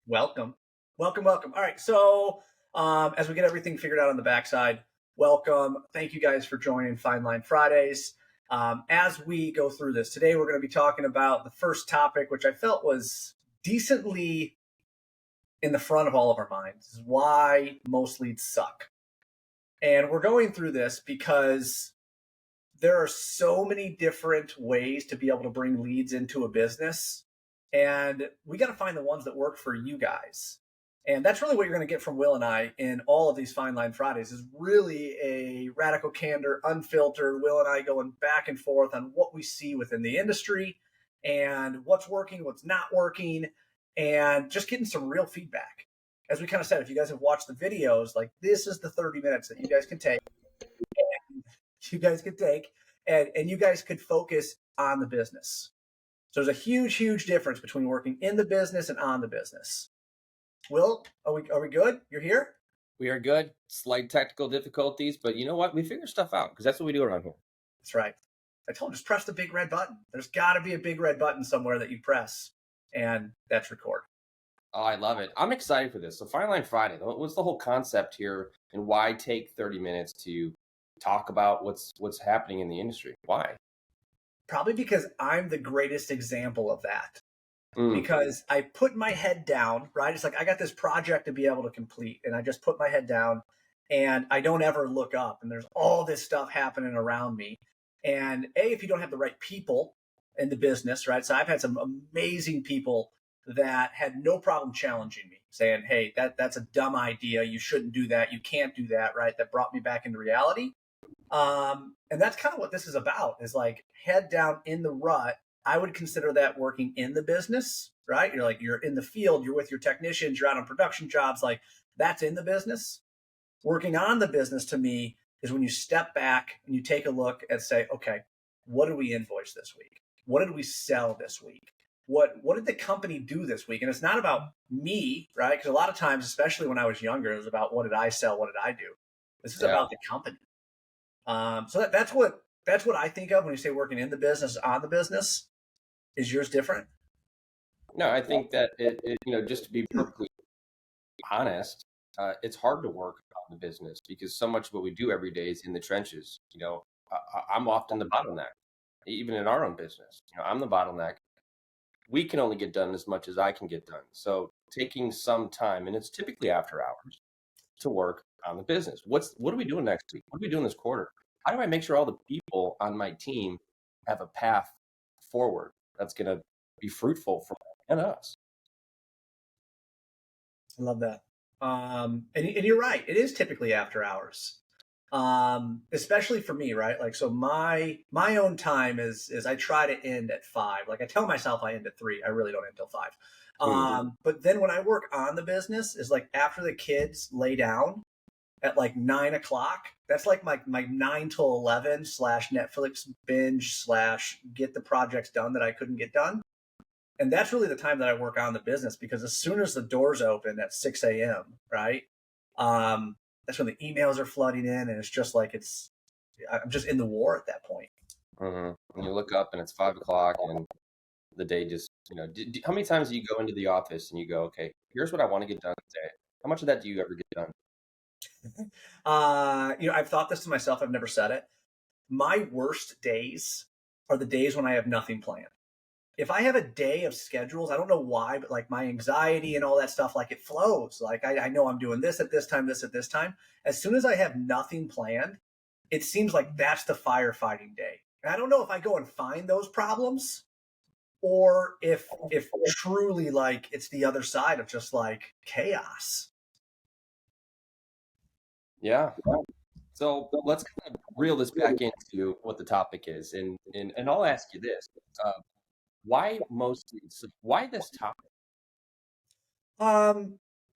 Welcome. Welcome, welcome. All right. So, as we get everything figured out on the backside, welcome. Thank you guys for joining Fine Line Fridays. As we go through this today, we're going to be talking about the first topic, which I felt was decently in the front of all of our minds, is why most leads suck. And we're going through this because there are so many different ways to be able to bring leads into a business. And we got to find the ones that work for you guys. And that's really what you're going to get from Will and I in all of these Fine Line Fridays is really a radical candor, unfiltered, Will and I going back and forth on what we see within the industry and what's working, what's not working, and just getting some real feedback. As we kind of said, if you guys have watched the videos, like this is the 30 minutes that you guys can take and you guys could focus on the business. So there's a huge difference between working in the business and on the business. Will, are we good? You're here? We are good. Slight technical difficulties, but you know what? We figure stuff out because that's what we do around here. That's right. I told you, just press the big red button. There's got to be a big red button somewhere that you press, and that's record. Oh, I love it. I'm excited for this. So Fine Line Friday, what's the whole concept here and why take 30 minutes to talk about what's happening in the industry? Why? Probably because I'm the greatest example of that. Because I put my head down, right? It's like I got this project to be able to complete, and I just put my head down and I don't ever look up. And there's all this stuff happening around me. And if you don't have the right people in the business, right? So I've had some amazing people that had no problem challenging me, saying, hey, that's a dumb idea. You shouldn't do that. You can't do that, right? That brought me back into reality. And that's kind of what this is about, is like head down in the rut. I would consider that working in the business, right? You're in the field, you're with your technicians, you're out on production jobs, like that's in the business. Working on the business to me is when you step back and you take a look and say, okay, what did we invoice this week? What did we sell this week? What did the company do this week? And it's not about me, right? Because a lot of times, especially when I was younger, it was about what did I sell? What did I do? This is about the company. So that's what I think of when you say working in the business, on the business. Is yours different? No, I think that just to be perfectly honest, it's hard to work on the business because so much of what we do every day is in the trenches. I'm often the bottleneck, even in our own business. I'm the bottleneck. We can only get done as much as I can get done. So taking some time, and it's typically after hours, to work on the business. What are we doing next week? What are we doing this quarter? How do I make sure all the people on my team have a path forward that's going to be fruitful for and us? I love that. And you're right. It is typically after hours. Especially for me, right? Like, so my own time is I try to end at 5. Like I tell myself I end at 3. I really don't end till 5. But then when I work on the business is like after the kids lay down at like 9 o'clock, that's like my 9 till 11 / Netflix binge / get the projects done that I couldn't get done. And that's really the time that I work on the business, because as soon as the doors open at 6 a.m., right? That's when the emails are flooding in, and it's just like I'm just in the war at that point. When you look up and it's 5 o'clock and the day just, how many times do you go into the office and you go, okay, here's what I want to get done today? How much of that do you ever get done? I've thought this to myself. I've never said it. My worst days are the days when I have nothing planned. If I have a day of schedules, I don't know why, but like my anxiety and all that stuff, like it flows. Like I know I'm doing this at this time, this at this time. As soon as I have nothing planned, it seems like that's the firefighting day. And I don't know if I go and find those problems or if truly like it's the other side of just like chaos. Yeah. So let's kind of reel this back into what the topic is. And I'll ask you this. Why this topic?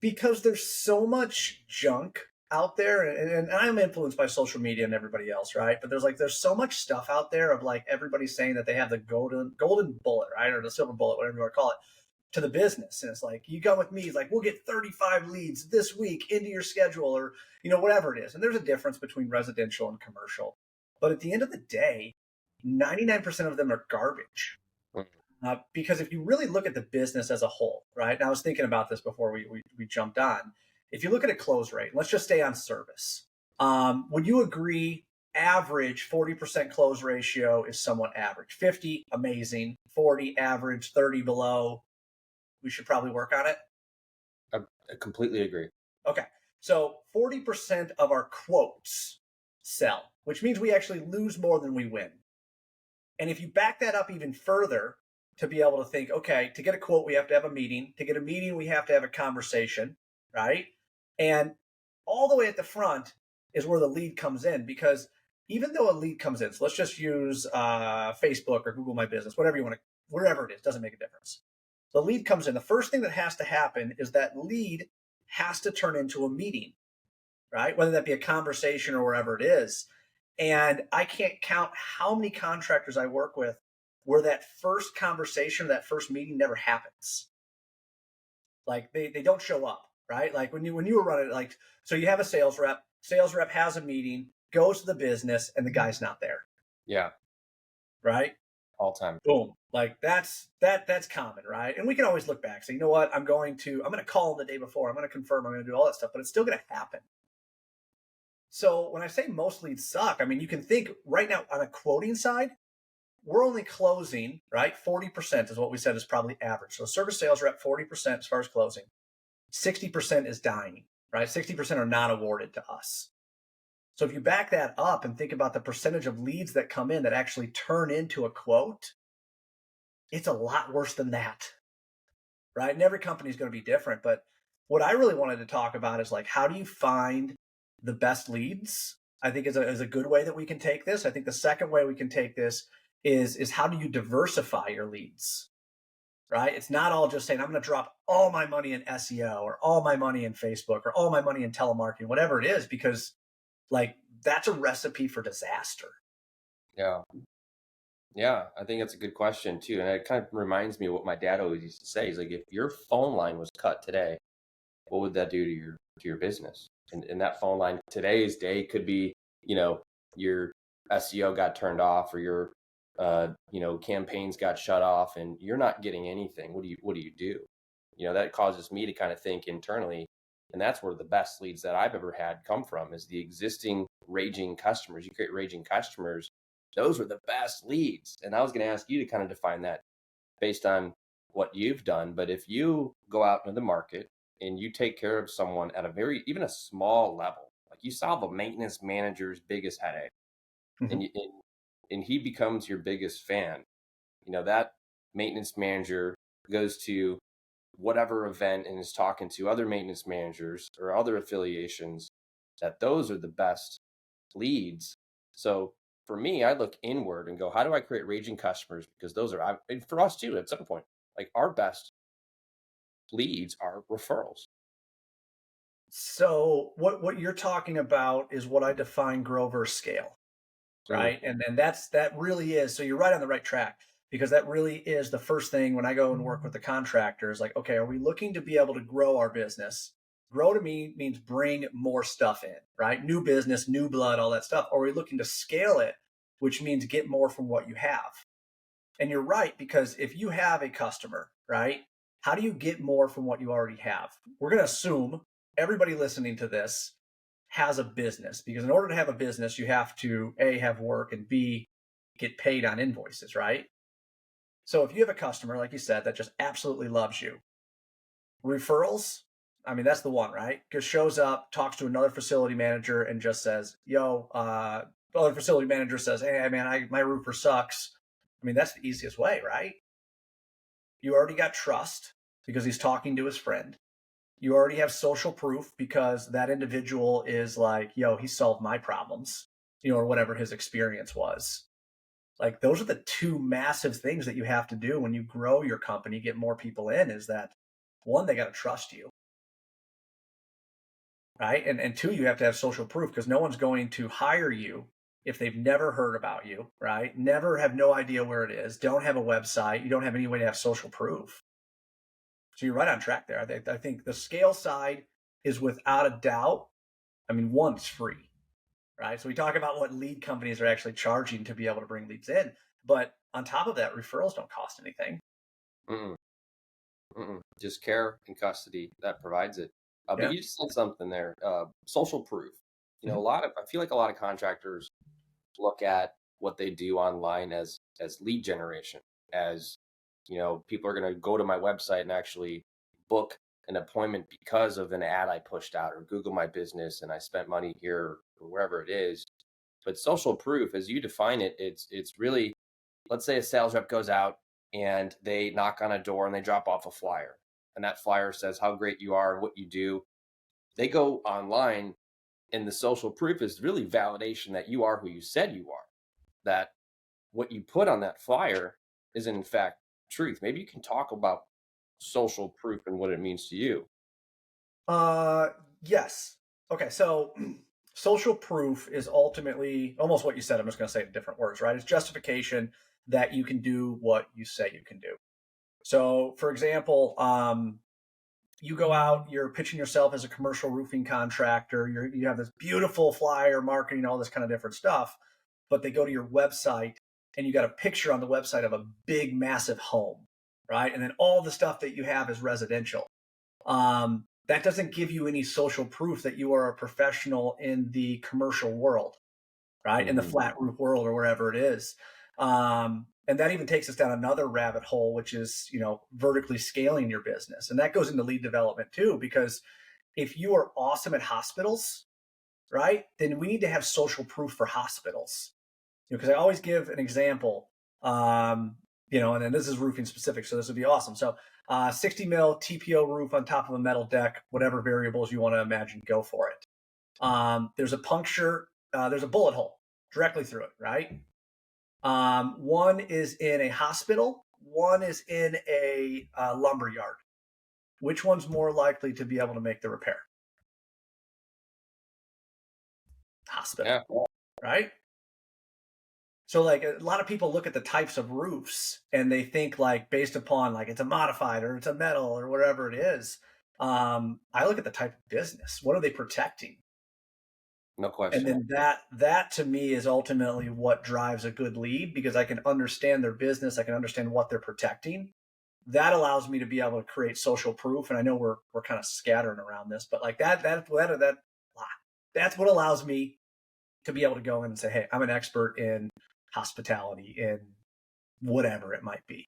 Because there's so much junk out there, and I'm influenced by social media and everybody else, right? But there's so much stuff out there of like everybody saying that they have the golden bullet, right, or the silver bullet, whatever you want to call it, to the business. And it's like, you come with me, it's like we'll get 35 leads this week into your schedule, or whatever it is. And there's a difference between residential and commercial, but at the end of the day, 99% of them are garbage. Because if you really look at the business as a whole, right? And I was thinking about this before we jumped on. If you look at a close rate, let's just stay on service. Would you agree average 40% close ratio is somewhat average? 50, amazing. 40, average. 30 below, we should probably work on it. I completely agree. Okay. So 40% of our quotes sell, which means we actually lose more than we win. And if you back that up even further to be able to think, okay, to get a quote, we have to have a meeting. To get a meeting, we have to have a conversation, right? And all the way at the front is where the lead comes in, because even though a lead comes in, so let's just use Facebook or Google My Business, whatever you want to, wherever it is, doesn't make a difference. The lead comes in. The first thing that has to happen is that lead has to turn into a meeting, right? Whether that be a conversation or wherever it is. And I can't count how many contractors I work with where that first conversation, that first meeting never happens. Like they don't show up, right? Like when you were running, like, so you have a sales rep has a meeting, goes to the business, and the guy's not there. Yeah. Right? All time. Boom. Like that's common, right? And we can always look back, say, you know what, I'm going to call them the day before, I'm going to confirm, I'm going to do all that stuff, but it's still going to happen. So when I say most leads suck, I mean, you can think right now on a quoting side, we're only closing, right? 40% is what we said is probably average. So service sales rep, 40% as far as closing. 60% is dying, right? 60% are not awarded to us. So if you back that up and think about the percentage of leads that come in that actually turn into a quote, it's a lot worse than that, right? And every company is going to be different. But what I really wanted to talk about is like, how do you find the best leads? I think is a good way that we can take this. I think the second way we can take this is how do you diversify your leads, right? It's not all just saying, I'm going to drop all my money in SEO or all my money in Facebook or all my money in telemarketing, whatever it is, because like that's a recipe for disaster. Yeah. Yeah, I think that's a good question too. And it kind of reminds me of what my dad always used to say. He's like, if your phone line was cut today, what would that do to your business? And that phone line today's day could be, your SEO got turned off or your campaigns got shut off and you're not getting anything. What do you do? That causes me to kind of think internally. And that's where the best leads that I've ever had come from is the existing raging customers. You create raging customers. Those were the best leads. And I was going to ask you to kind of define that based on what you've done. But if you go out into the market and you take care of someone at even a small level, like you solve a maintenance manager's biggest headache, mm-hmm. and he becomes your biggest fan, that maintenance manager goes to whatever event and is talking to other maintenance managers or other affiliations, that those are the best leads. So for me, I look inward and go, how do I create raging customers? Because those are, and for us too, at some point, like our best leads are referrals. So what you're talking about is what I define grow versus scale, right? Mm-hmm. And that really is, so you're right on the right track, because that really is the first thing when I go and work with the contractors, like, okay, are we looking to be able to grow our business? Grow to me means bring more stuff in, right? New business, new blood, all that stuff. Or are we looking to scale it, which means get more from what you have? And you're right, because if you have a customer, right, how do you get more from what you already have? We're going to assume everybody listening to this has a business, because in order to have a business, you have to A, have work, and B, get paid on invoices, right? So if you have a customer, like you said, that just absolutely loves you, referrals, I mean, that's the one, right? Just shows up, talks to another facility manager and just says, yo, the other facility manager says, hey, man, my roofer sucks. I mean, that's the easiest way, right? You already got trust because he's talking to his friend. You already have social proof because that individual is like, yo, he solved my problems, or whatever his experience was. Like, those are the two massive things that you have to do when you grow your company, get more people in, is that one, they got to trust you, right? And two, you have to have social proof, because no one's going to hire you if they've never heard about you, right? Have no idea where it is, don't have a website, you don't have any way to have social proof. So you're right on track there. I think the scale side is without a doubt, one, it's free. Right. So we talk about what lead companies are actually charging to be able to bring leads in. But on top of that, referrals don't cost anything. Mm-mm. Mm-mm. Just care and custody that provides it. But Yeah. you just said something there. Social proof. Mhm. I feel like a lot of contractors look at what they do online as lead generation, as people are going to go to my website and actually book an appointment because of an ad I pushed out or Google My Business and I spent money here or wherever it is. But social proof, as you define it, it's really, let's say a sales rep goes out and they knock on a door and they drop off a flyer, and that flyer says how great you are and what you do. They go online, and the social proof is really validation that you are who you said you are, that what you put on that flyer is in fact truth. Maybe you can talk about social proof and what it means to you. Uh, yes. Okay, so social proof is ultimately almost what you said. I'm just going to say it in different words, right? It's justification that you can do what you say you can do. So, for example, you go out, you're pitching yourself as a commercial roofing contractor. You have this beautiful flyer, marketing, all this kind of different stuff, but they go to your website and you got a picture on the website of a big, massive home, right? And then all the stuff that you have is residential. That doesn't give you any social proof that you are a professional in the commercial world, right? In the Mm-hmm. flat roof world or wherever it is. And that even takes us down another rabbit hole, which is, vertically scaling your business. And that goes into lead development too, because if you are awesome at hospitals, right, then we need to have social proof for hospitals. Because I always give an example, and then this is roofing specific, so this would be awesome. So 60 mil TPO roof on top of a metal deck, whatever variables you want to imagine, go for it. There's a puncture, there's a bullet hole directly through it, right? One is in a hospital, one is in a lumber yard. Which one's more likely to be able to make the repair? Hospital, Yeah. right? So like a lot of people look at the types of roofs and they think like based upon like it's a modified or it's a metal or whatever it is. I look at the type of business. What are they protecting? No And question. then that to me is ultimately what drives a good lead because I can understand their business, I can understand what they're protecting. That allows me to be able to create social proof. And I know we're kind of scattering around this, but like that's what allows me to be able to go in and say, hey, I'm an expert in hospitality, in whatever it might be.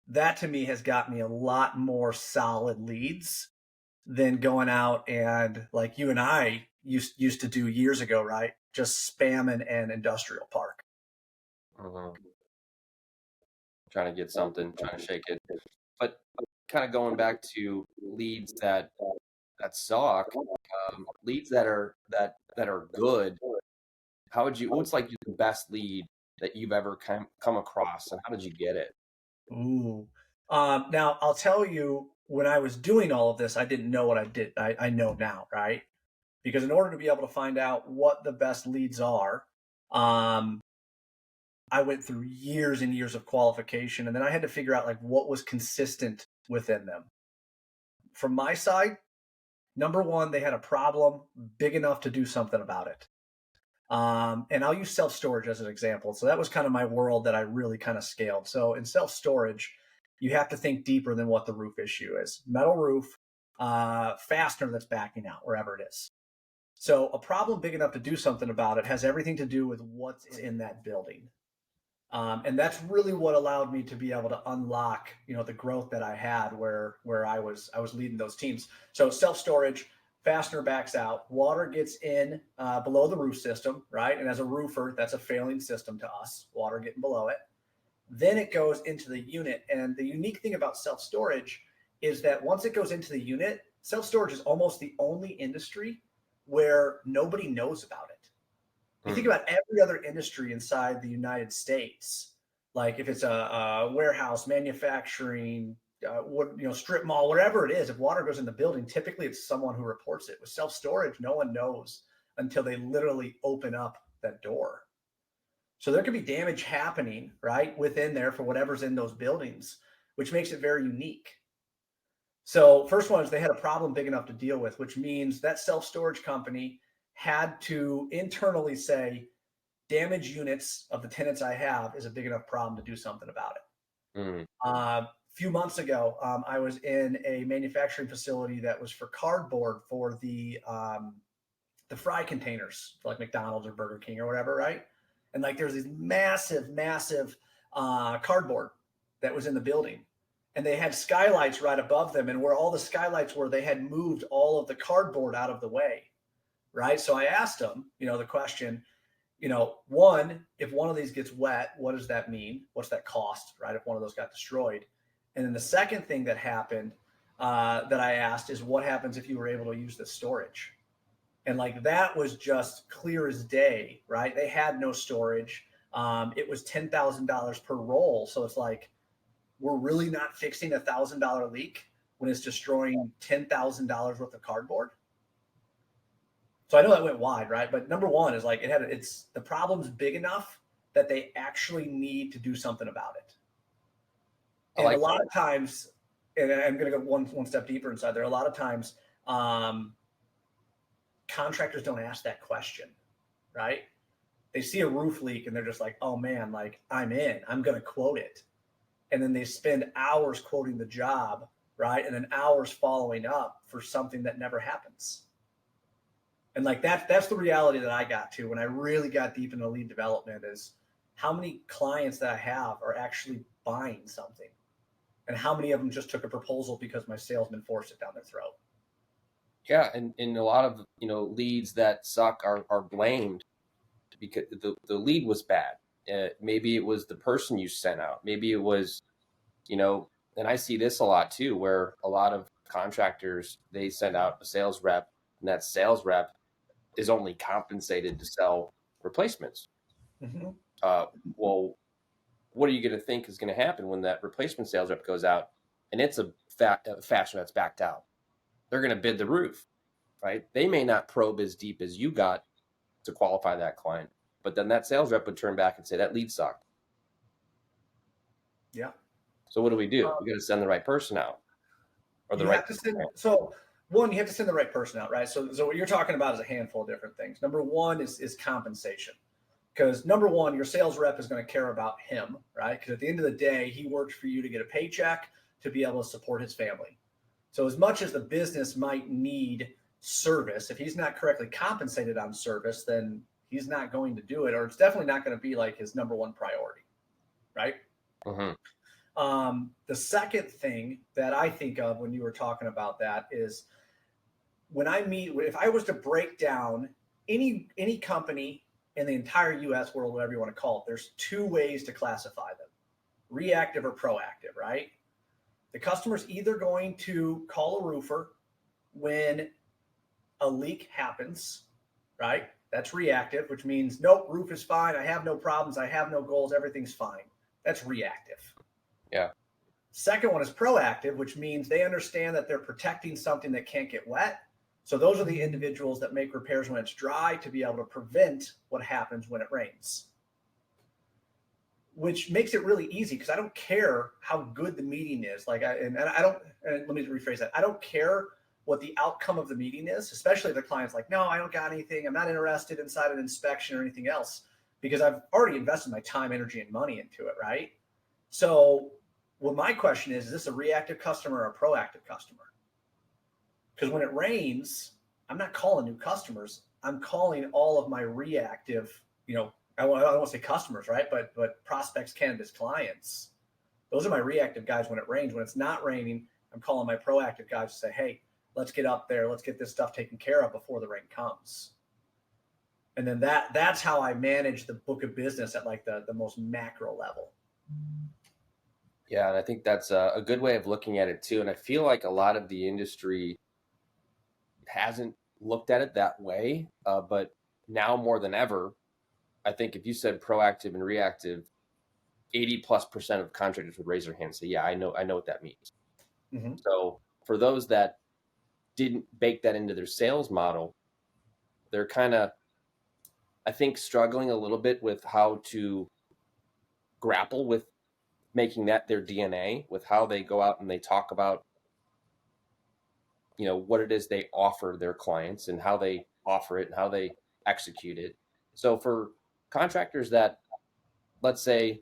That to me has got me a lot more solid leads than going out and like you and I used to do years ago, right? Just spamming an industrial park. Mm-hmm. Trying to get something, trying to shake it. But kind of going back to leads that suck, leads that are good. What's like the best lead that you've ever come across, and how did you get it? Ooh. Now I'll tell you, when I was doing all of this, I didn't know what I did. I know now, right? Because in order to be able to find out what the best leads are, um, I went through years and years of qualification, and then I had to figure out like what was consistent within them. From my side, number one, they had a problem big enough to do something about it. And I'll use self storage as an example. So that was kind of my world that I really kind of scaled. So in self storage, you have to think deeper than what the roof issue is. Metal roof, fastener that's backing out wherever it is. So a problem big enough to do something about it has everything to do with what's in that building. And that's really what allowed me to be able to unlock, the growth that I had where I was leading those teams. So self storage, fastener backs out, water gets in below the roof system, right? And as a roofer, that's a failing system to us, water getting below it. Then it goes into the unit, and the unique thing about self storage is that once it goes into the unit, self storage is almost the only industry where nobody knows about it. You think Mm. about every other industry inside the United States, like if it's a warehouse, manufacturing, strip mall, wherever it is, if water goes in the building, typically it's someone who reports it. With self storage, no one knows until they literally open up that door. So there could be damage happening right within there for whatever's in those buildings, which makes it very unique. So first one is they had a problem big enough to deal with, which means that self storage company had to internally say, damage units of the tenants I have is a big enough problem to do something about it. Mm. few months ago, I was in a manufacturing facility that was for cardboard for the fry containers for like McDonald's or Burger King or whatever, right? And like there's these massive cardboard that was in the building, and they had skylights right above them, and where all the skylights were, they had moved all of the cardboard out of the way, right? So I asked them, the question, one, if one of these gets wet, what does that mean? What's that cost, right? If one of those got destroyed. And then the second thing that happened that I asked is what happens if you were able to use the storage? And like that was just clear as day, right? They had no storage. It was $10,000 per roll. So it's like, we're really not fixing $1,000 leak when it's destroying $10,000 worth of cardboard. So I know that went wide, right? But number one is like it's the problem's big enough that they actually need to do something about it. And a lot of times, and I'm going to go one step deeper inside there. A lot of times, contractors don't ask that question, right? They see a roof leak and they're just like, oh man, like I'm going to quote it. And then they spend hours quoting the job, right? And then hours following up for something that never happens. And like that's the reality that I got to when I really got deep into lead development is how many clients that I have are actually buying something and how many of them just took a proposal because my salesman forced it down their throat. Yeah, and a lot of leads that suck are blamed because the lead was bad. Maybe it was the person you sent out. Maybe it was, and I see this a lot too, where a lot of contractors, they send out a sales rep, and that sales rep is only compensated to sell replacements. Mm-hmm. Well, what are you going to think is going to happen when that replacement sales rep goes out and it's a fashion that's backed out? They're going to bid the roof, right? They may not probe as deep as you got to qualify that client, but then that sales rep would turn back and say that lead sucked. Yeah. So what do? We got to send the right person out, or the right. So one, you have to send the right person out, right? So what you're talking about is a handful of different things. Number one is compensation, because number one, your sales rep is going to care about him, right? Because at the end of the day, he works for you to get a paycheck to be able to support his family. So as much as the business might need service, if he's not correctly compensated on service, then he's not going to do it, or it's definitely not going to be like his number one priority, right? Mm-hmm. The second thing that I think of when you were talking about that is if I was to break down any company in the entire US world, whatever you want to call it, there's two ways to classify them: reactive or proactive, right? The customer's either going to call a roofer when a leak happens, right? That's reactive, which means, nope, roof is fine. I have no problems. I have no goals. Everything's fine. That's reactive. Yeah. Second one is proactive, which means they understand that they're protecting something that can't get wet. So those are the individuals that make repairs when it's dry to be able to prevent what happens when it rains, which makes it really easy because I don't care how good the meeting is. Let me rephrase that. I don't care what the outcome of the meeting is, especially if the client's like, no, I don't got anything. I'm not interested inside an inspection or anything else, because I've already invested my time, energy, and money into it, right? So my question is this a reactive customer or a proactive customer? Because when it rains, I'm not calling new customers. I'm calling all of my reactive, I don't want to say customers, right? But prospects, candidates, clients. Those are my reactive guys when it rains. When it's not raining, I'm calling my proactive guys to say, hey, let's get up there. Let's get this stuff taken care of before the rain comes. And then that's how I manage the book of business at like the most macro level. Yeah, and I think that's a good way of looking at it too. And I feel like a lot of the industry hasn't looked at it that way, but now more than ever, I think if you said proactive and reactive, 80+% of contractors would raise their hand and say, yeah, I know what that means. Mm-hmm. So for those that didn't bake that into their sales model, they're kind of, I think, struggling a little bit with how to grapple with making that their DNA, with how they go out and they talk about, what it is they offer their clients and how they offer it and how they execute it. So for contractors that, let's say,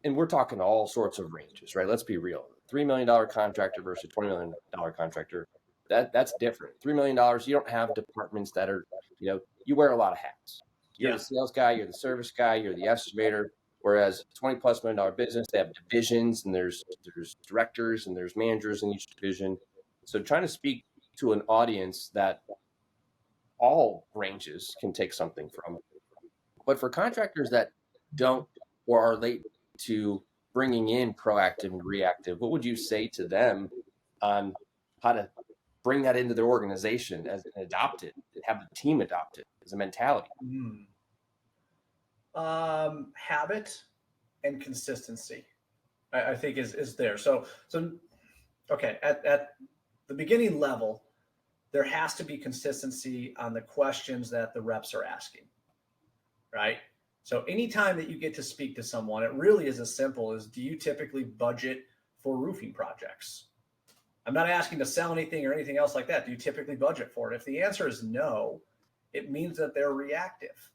and we're talking all sorts of ranges, right? Let's be real. $3 million contractor versus a $20 million contractor, that's different. $3 million, you don't have departments that are, you wear a lot of hats. You're the sales guy, you're the service guy, you're the estimator. Whereas $20+ million business, they have divisions, and there's directors and there's managers in each division. So trying to speak to an audience that all ranges can take something from. But for contractors that don't or are late to bringing in proactive and reactive, what would you say to them on how to bring that into their organization as an adopted, have the team adopt it as a mentality? Habit and consistency, I think is there. So okay, at the beginning level, there has to be consistency on the questions that the reps are asking, right? So anytime that you get to speak to someone, it really is as simple as, do you typically budget for roofing projects? I'm not asking to sell anything or anything else like that. Do you typically budget for it? If the answer is no, it means that they're reactive.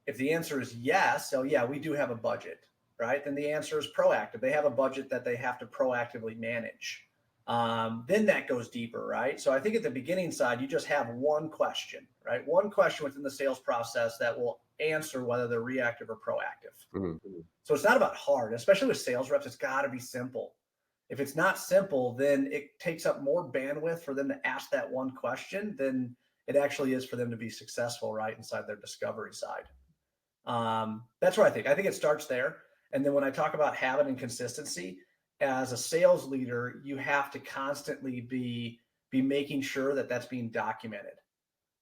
If the answer is yes, so yeah, we do have a budget, right? Then the answer is proactive. They have a budget that they have to proactively manage. Then that goes deeper, right? So I think at the beginning side, you just have one question, right? One question within the sales process that will answer whether they're reactive or proactive. Mm-hmm. So it's not about hard, especially with sales reps. It's got to be simple. If it's not simple, then it takes up more bandwidth for them to ask that one question than it actually is for them to be successful, right, inside their discovery side. That's what I think. I think it starts there. And then when I talk about habit and consistency, as a sales leader, you have to constantly be making sure that that's being documented,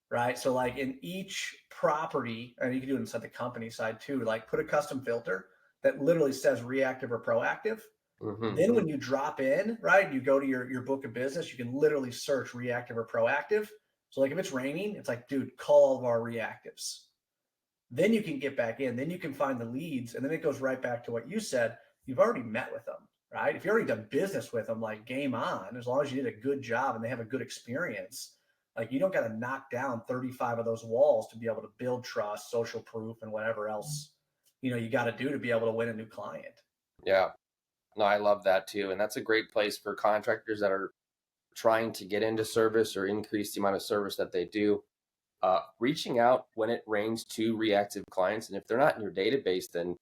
right? So like in each property, and you can do it inside the company side too, like put a custom filter that literally says reactive or proactive. Mm-hmm. Then when you drop in, right, you go to your book of business, you can literally search reactive or proactive. So like if it's raining, it's like, dude, call all of our reactives. Then you can get back in, then you can find the leads. And then it goes right back to what you said. You've already met with them, right? If you already done business with them, like game on, as long as you did a good job and they have a good experience, like you don't got to knock down 35 of those walls to be able to build trust, social proof, and whatever else, you got to do to be able to win a new client. Yeah. No, I love that too. And that's a great place for contractors that are trying to get into service or increase the amount of service that they do. Reaching out when it rains to reactive clients. And if they're not in your database, then,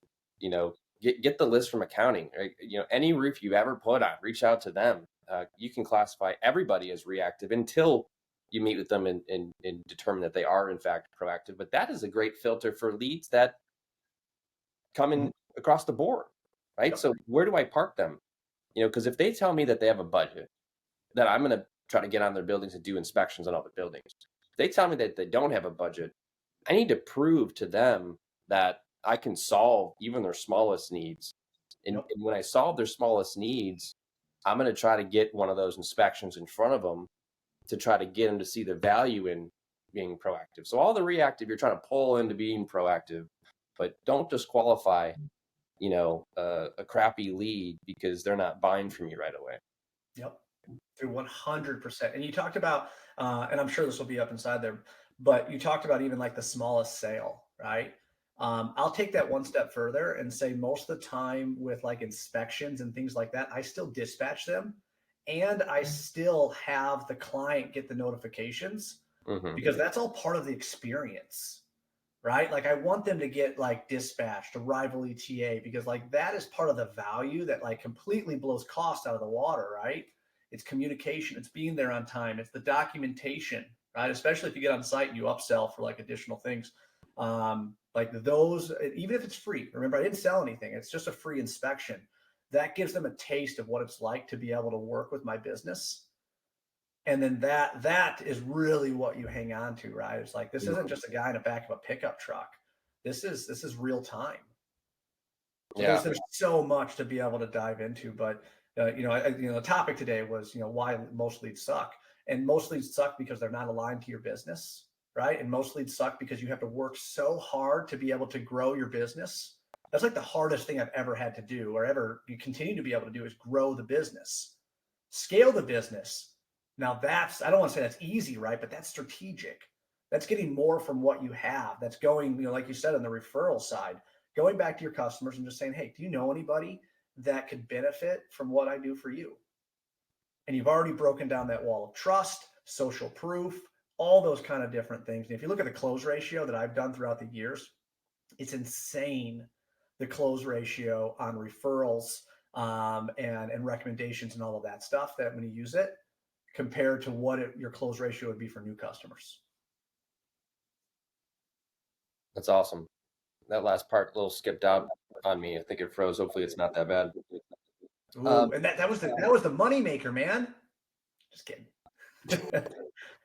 get the list from accounting. Right? Any roof you ever put on, reach out to them. You can classify everybody as reactive until you meet with them and determine that they are in fact proactive. But that is a great filter for leads that come in across the board, right? Yep. So where do I park them? Because if they tell me that they have a budget, that I'm going to try to get on their buildings and do inspections on all the buildings. If they tell me that they don't have a budget, I need to prove to them that I can solve even their smallest needs. And when I solve their smallest needs, I'm going to try to get one of those inspections in front of them to try to get them to see the value in being proactive. So all the reactive, you're trying to pull into being proactive, but don't disqualify, a crappy lead because they're not buying from you right away. Yep. Through 100%. And you talked about, and I'm sure this will be up inside there, but you talked about even like the smallest sale, right? I'll take that one step further and say most of the time with like inspections and things like that, I still dispatch them and I still have the client get the notifications because that's all part of the experience, right? Like I want them to get like dispatched, a rival ETA, because like that is part of the value that like completely blows cost out of the water, right? It's communication, it's being there on time, it's the documentation, right? Especially if you get on site and you upsell for like additional things. Like those, even if it's free, remember I didn't sell anything, it's just a free inspection. That gives them a taste of what it's like to be able to work with my business. And then that is really what you hang on to, right? It's like, this isn't just a guy in the back of a pickup truck. This is real time. So there's so much to be able to dive into, but the topic today was, why most leads suck. And most leads suck because they're not aligned to your business, right? And most leads suck because you have to work so hard to be able to grow your business. That's like the hardest thing I've ever had to do, or ever you continue to be able to do, is grow the business, scale the business. Now I don't want to say that's easy, right? But that's strategic. That's getting more from what you have. That's going, like you said, on the referral side, going back to your customers and just saying, hey, do you know anybody that could benefit from what I do for you. And you've already broken down that wall of trust, social proof, all those kind of different things. And if you look at the close ratio that I've done throughout the years, it's insane, the close ratio on referrals and recommendations and all of that stuff, that when you use it compared to what your close ratio would be for new customers. That's awesome. That last part a little skipped out on me. I think it froze. Hopefully it's not that bad. Ooh, and that was the money maker, man. Just kidding.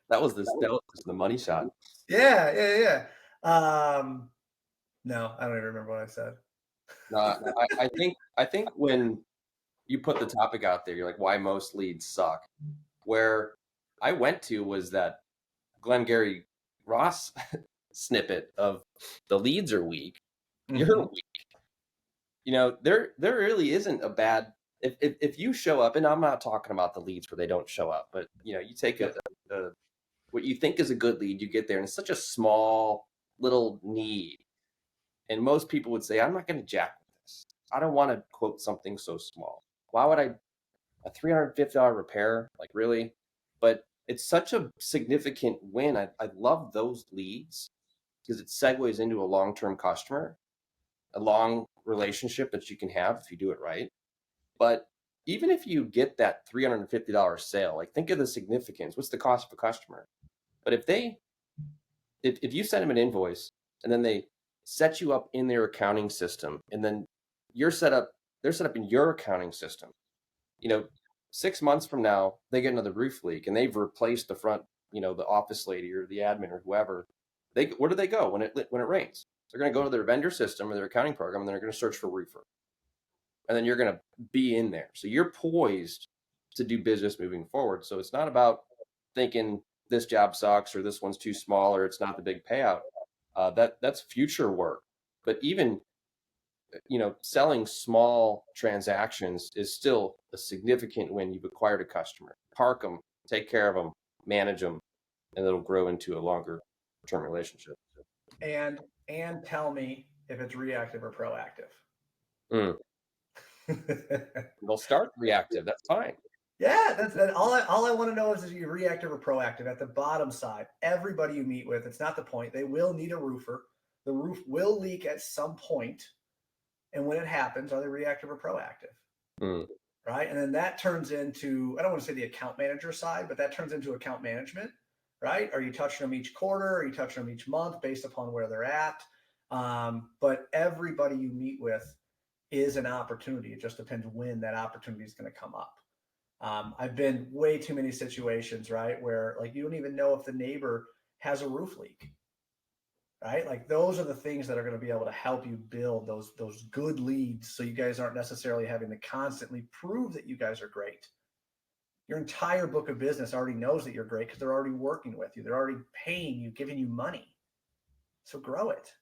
that was the money shot. Yeah. No, I don't even remember what I said. No, I think when you put the topic out there, you're like, why most leads suck. Where I went to was that Glengarry Ross snippet of the leads are weak. You're weak. You know, there really isn't a bad, if you show up, and I'm not talking about the leads where they don't show up, but you know, you take a what you think is a good lead, you get there, and it's such a small little need. And most people would say, I'm not going to jack with this. I don't want to quote something so small. Why would a $350 repair? Like, really? But it's such a significant win. I love those leads because it segues into a long-term customer, a long relationship that you can have if you do it right. But even if you get that $350 sale, like, think of the significance. What's the cost of a customer? But if you send them an invoice and then they set you up in their accounting system, and then they're set up in your accounting system, you know, 6 months from now, they get another roof leak and they've replaced the front, you know, the office lady or the admin or whoever. Where do they go when it rains? They're going to go to their vendor system or their accounting program, and they're going to search for roofer. And then you're going to be in there. So you're poised to do business moving forward. So it's not about thinking this job sucks or this one's too small or it's not the big payout. That's future work. But even, you know, selling small transactions is still a significant win. You've acquired a customer. Park them, take care of them, manage them, and it'll grow into a longer term relationship. And tell me if it's reactive or proactive. They'll start reactive. That's fine. Yeah, that's all I want to know is you reactive or proactive. At the bottom side, everybody you meet with, it's not the point. They will need a roofer. The roof will leak at some point. And when it happens, are they reactive or proactive? Right. And then that turns into, I don't want to say the account manager side, but that turns into account management, right? Are you touching them each quarter? Are you touching them each month based upon where they're at? But everybody you meet with is an opportunity. It just depends when that opportunity is going to come up. I've been way too many situations, right, where like you don't even know if the neighbor has a roof leak, right? Like those are the things that are going to be able to help you build those good leads, so you guys aren't necessarily having to constantly prove that you guys are great. Your entire book of business already knows that you're great because they're already working with you. They're already paying you, giving you money. So grow it.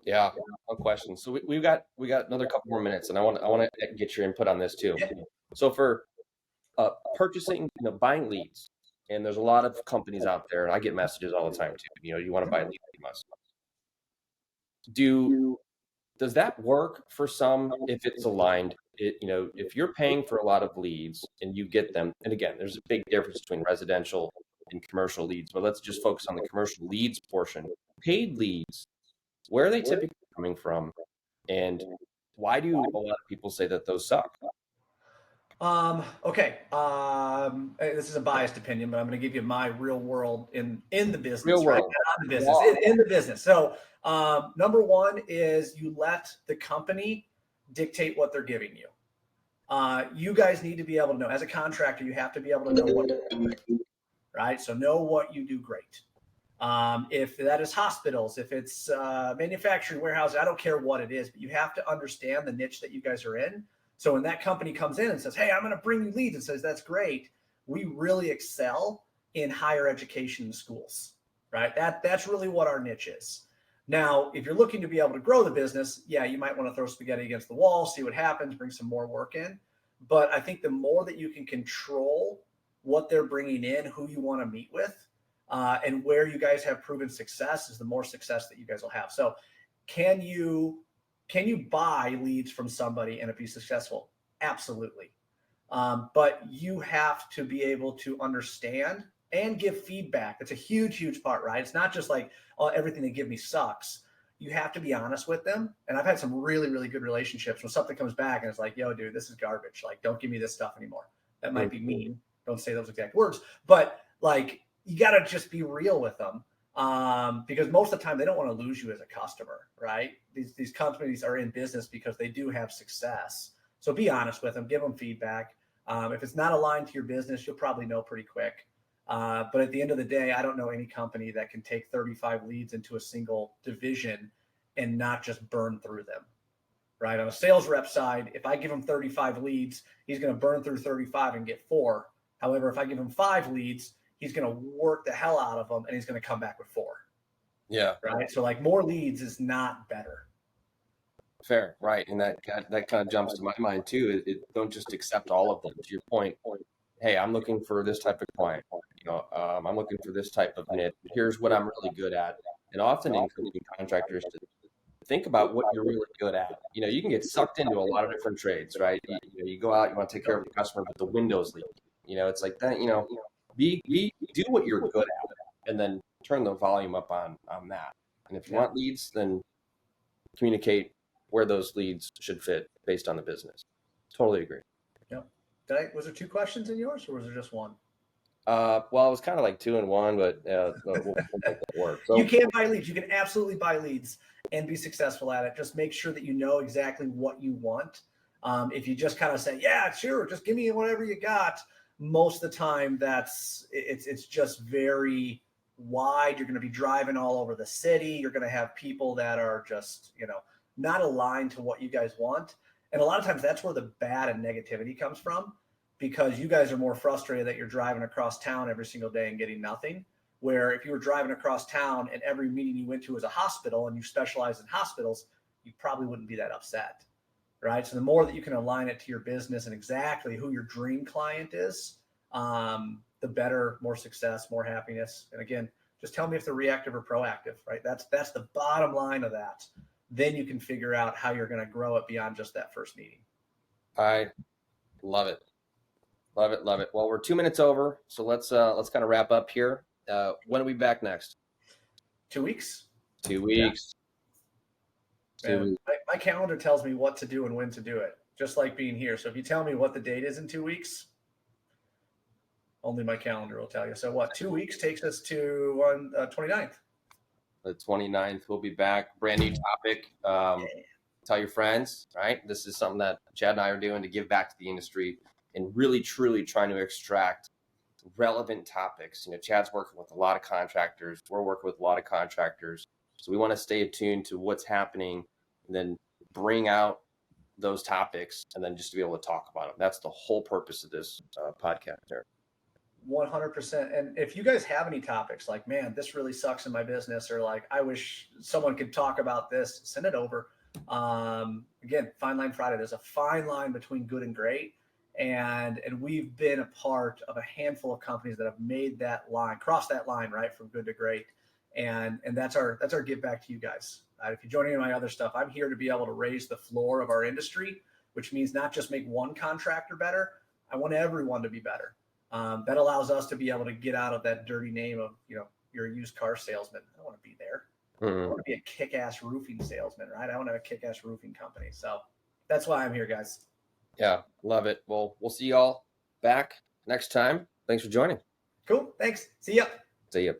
Yeah, no question. So we got another couple more minutes, and I want to get your input on this too. Yeah. So for purchasing, you know, buying leads, and there's a lot of companies out there, and I get messages all the time too. You know, you want to buy leads, you must. Does that work for some if it's aligned? You know, if you're paying for a lot of leads and you get them, and again, there's a big difference between residential and commercial leads, but let's just focus on the commercial leads portion. Paid leads, where are they typically coming from, and why do a lot of people say that those suck? Okay. This is a biased opinion, but I'm going to give you my real world in the business. Real world. Right? Not the business, in the business. So, number one is you let the company dictate what they're giving you. You guys need to be able to know, as a contractor, you have to be able to know what you're doing, right? So know what you do great. If that is hospitals, if it's manufacturing, warehouse, I don't care what it is, but you have to understand the niche that you guys are in. So when that company comes in and says, hey, I'm going to bring you leads, and says, that's great, we really excel in higher education schools, right? That's really what our niche is. Now, if you're looking to be able to grow the business, yeah, you might want to throw spaghetti against the wall, see what happens, bring some more work in. But I think the more that you can control what they're bringing in, who you want to meet with, and where you guys have proven success, is the more success that you guys will have. So can you Can you buy leads from somebody and it be successful? Absolutely. But you have to be able to understand and give feedback. It's a huge, huge part, right? It's not just like, oh, everything they give me sucks. You have to be honest with them. And I've had some really, really good relationships when something comes back and it's like, yo, dude, this is garbage. Like, don't give me this stuff anymore. That might be mean. Don't say those exact words, but like, you got to just be real with them. Because most of the time they don't want to lose you as a customer, right? These companies are in business because they do have success. So be honest with them, give them feedback. If it's not aligned to your business, you'll probably know pretty quick. But at the end of the day, I don't know any company that can take 35 leads into a single division and not just burn through them, right? On a sales rep side, if I give him 35 leads, he's going to burn through 35 and get 4. However, if I give him 5 leads, he's going to work the hell out of them and he's going to come back with 4. Yeah. Right. So like more leads is not better. Fair. Right. And that kind of jumps to my mind too. Don't just accept all of them. To your point, hey, I'm looking for this type of client. I'm looking for this type of niche. Here's what I'm really good at. And often encouraging contractors to think about what you're really good at. You can get sucked into a lot of different trades, right? You go out, you want to take care of the customer, but the window's leaking. It's like that. Do what you're good at, and then turn the volume up on that. And if you want leads, then communicate where those leads should fit based on the business. Totally agree. Yeah. Was there 2 questions in yours, or was there just 1? Well, it was kind of like 2 and 1, but we'll make that work. So, you can buy leads. You can absolutely buy leads and be successful at it. Just make sure that you know exactly what you want. If you just kind of say, yeah, sure, just give me whatever you got, most of the time it's just very wide. You're going to be driving all over the city. You're going to have people that are just, not aligned to what you guys want. And a lot of times that's where the bad and negativity comes from, because you guys are more frustrated that you're driving across town every single day and getting nothing. Where if you were driving across town and every meeting you went to was a hospital and you specialize in hospitals, you probably wouldn't be that upset, right? So the more that you can align it to your business and exactly who your dream client is, the better, more success, more happiness. And again, just tell me if they're reactive or proactive, right? That's the bottom line of that. Then you can figure out how you're going to grow it beyond just that first meeting. I love it. Love it. Love it. Well, we're 2 minutes over, so let's kind of wrap up here. When are we back next? 2 weeks. 2 weeks. Yeah. 2 weeks. My calendar tells me what to do and when to do it, just like being here. So if you tell me what the date is in 2 weeks, only my calendar will tell you. So 2 weeks takes us to 29th. The 29th, we'll be back. Brand new topic. Tell your friends, right? This is something that Chad and I are doing to give back to the industry and really, truly trying to extract relevant topics. Chad's working with a lot of contractors. We're working with a lot of contractors. So we want to stay attuned to what's happening and then bring out those topics and then just to be able to talk about them. That's the whole purpose of this podcast there. 100%. And if you guys have any topics like, man, this really sucks in my business, or like, I wish someone could talk about this, send it over. Again, Fine Line Friday, there's a fine line between good and great. And we've been a part of a handful of companies that have made that line, crossed that line, right, from good to great. And that's our give back to you guys. If you join any of my other stuff, I'm here to be able to raise the floor of our industry, which means not just make one contractor better. I want everyone to be better. That allows us to be able to get out of that dirty name of, you're a used car salesman. I don't want to be there. I want to be a kick-ass roofing salesman, right? I want to have a kick-ass roofing company. So that's why I'm here, guys. Yeah, love it. Well, we'll see y'all back next time. Thanks for joining. Cool. Thanks. See ya. See ya.